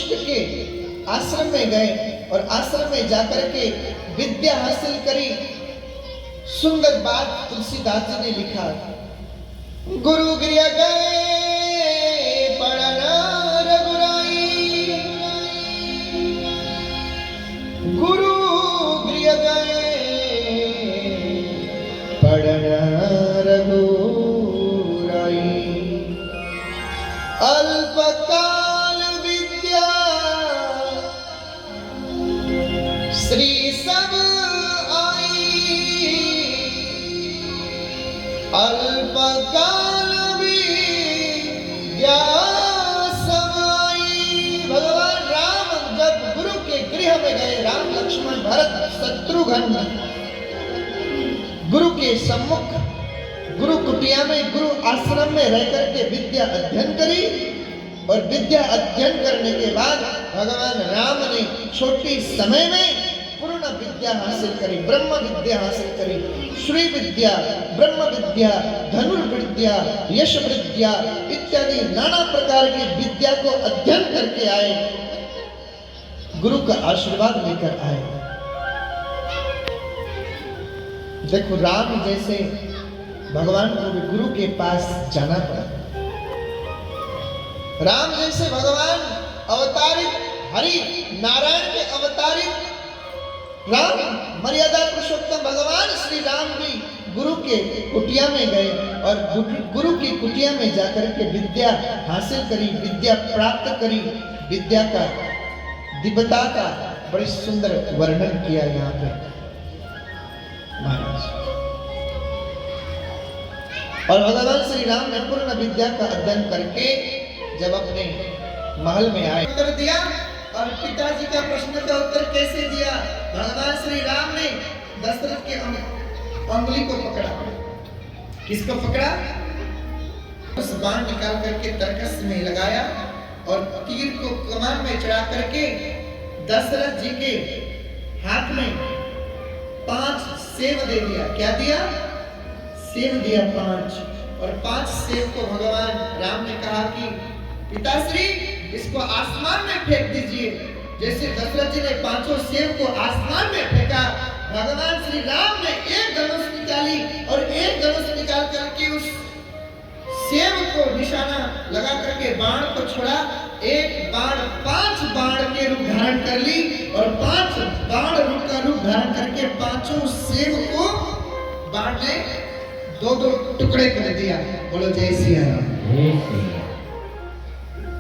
वशिष्ठ के आश्रम में गए और आश्रम में जाकर के विद्या हासिल करी। सुंदर बात तुलसीदास जी ने लिखा, गुरु गृह गए पढ़ना रघुराई, गुरु गृह गए पढ़ना रघुराई, अल्पकाल विद्या श्री सब अल्पकाल विद्या समाई। भगवान राम जब गुरु के गृह में गए, राम लक्ष्मण भरत शत्रुघ्न गुरु के सम्मुख गुरु कुटिया में, गुरु आश्रम में रह करके विद्या अध्ययन करी। और विद्या अध्ययन करने के बाद भगवान राम ने छोटी समय में पूर्ण विद्या हासिल करी, ब्रह्म विद्या हासिल करी। श्री विद्या, ब्रह्म विद्या, धनुर्विद्या, यश विद्या इत्यादि नाना प्रकार की विद्या को अध्ययन करके आए, गुरु का आशीर्वाद लेकर आए। देखो, राम जैसे भगवान को भी गुरु के पास जाना पड़ा। राम जैसे भगवान अवतारित, हरि नारायण के अवतारित राम, मर्यादा पुरुषोत्तम भगवान श्री राम भी गुरु के कुटिया में गए और गुरु की कुटिया में जाकर के विद्या हासिल करी, विद्या प्राप्त करी। विद्या का, दिव्यता का बड़ी सुंदर वर्णन किया यहाँ पे महाराज। और भगवान श्री राम ने पूर्ण विद्या का अध्ययन करके जब अपने महल में आए, उत्तर दिया। और पिताजी का प्रश्न का उत्तर कैसे दिया? भगवान श्री राम ने दशरथ के अंगुली को पकड़ा। किसको पकड़ा? उस बाण निकाल करके तरकस में लगाया और तीर को कमान में चढ़ा करके दशरथ जी के हाथ में 5 सेव दे दिया। क्या दिया? सेव दिया 5। और 5 सेव को भगवान राम ने कहा कि पिताश्री, इसको आसमान में फेंक दीजिए। जैसे दशरथ जी ने 5 सेव को आसमान में फेंका, भगवान श्री राम ने एक धनुष निकाली और एक धनुष निकाल करके उस सेव को निशाना लगा करके बाण को छोड़ा। एक बाण 5 बाण के रूप धारण कर ली और 5 बाण रूप का रूप धारण करके 5 सेव को बाण ने 2-2 टुकड़े कर दिया। बोलो जय सिया राम।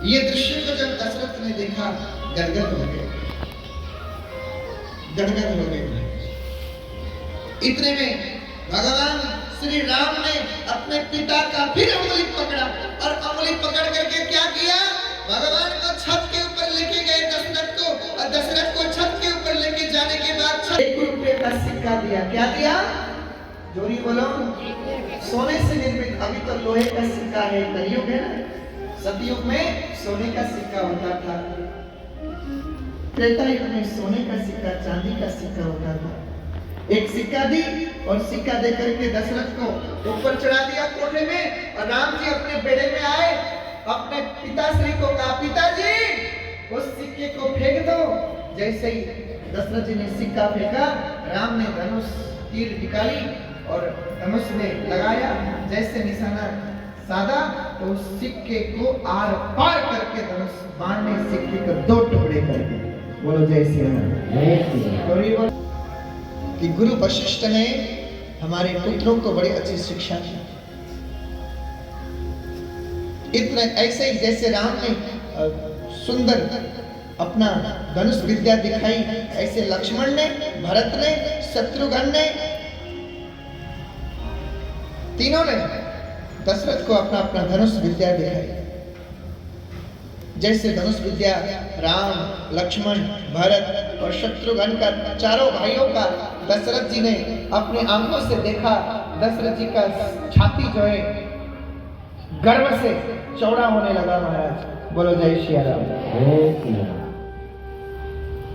ये दृश्य को जब दशरथ ने देखा, गदगद हो गए, गदगद हो गए। इतने में भगवान श्री राम ने अपने पिता का फिर उंगली पकड़ा और उंगली पकड़ करके क्या किया? भगवान को छत के ऊपर लेके गए दशरथ को, और दशरथ को छत के ऊपर लेके जाने के बाद 1 रुपए का सिक्का दिया। क्या दिया? जोरी बोलो। सोने से निर्मित, अभी तो लोहे का सिक्का है, कलयुग है ना। सतयुग में सोने का सिक्का होता था, त्रेता युग में सोने का सिक्का, चांदी का सिक्का होता था। एक सिक्का दी और सिक्का दे करके दशरथ को ऊपर चढ़ा दिया कोठे में। और राम जी अपने बेड़े में आए, अपने पिताश्री को कहा, पिताजी उस सिक्के को फेंक दो। जैसे ही दशरथ जी ने सिक्का फेंका, राम ने धनुष तीर निकाली और धनुष में लगाया। जैसे निशाना साधा तो उस सिक्के को आर पार करके धनुष बाण ने सिक्के को 2 टुकड़े कर दिए। बोलो जय श्री राम। कि गुरु वशिष्ठ ने हमारे पुत्रों को बड़ी अच्छी शिक्षा दी। इतने ऐसे ही जैसे राम ने सुंदर अपना धनुष विद्या दिखाई, ऐसे लक्ष्मण ने, भरत ने, शत्रुघ्न ने, तीनों ने दशरथ को अपना अपना धनुष विद्या दिखाई। जैसे धनुष विद्या राम, लक्ष्मण, भरत और शत्रुघ्न का, चारों भाइयों का दशरथ जी ने अपनी आंखों से देखा। दशरथ जी का छाती जो है गर्व से चौड़ा होने लगा महाराज। बोलो जय श्री राम।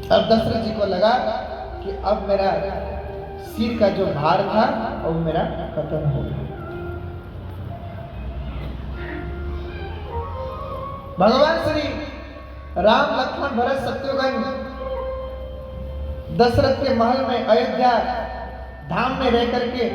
अब दशरथ जी को लगा कि अब मेरा सिर का जो भार था वो मेरा खत्म हो गया। भगवान श्री राम लक्ष्मण भरत शत्रुघ्न दशरथ के महल में अयोध्या धाम में रह करके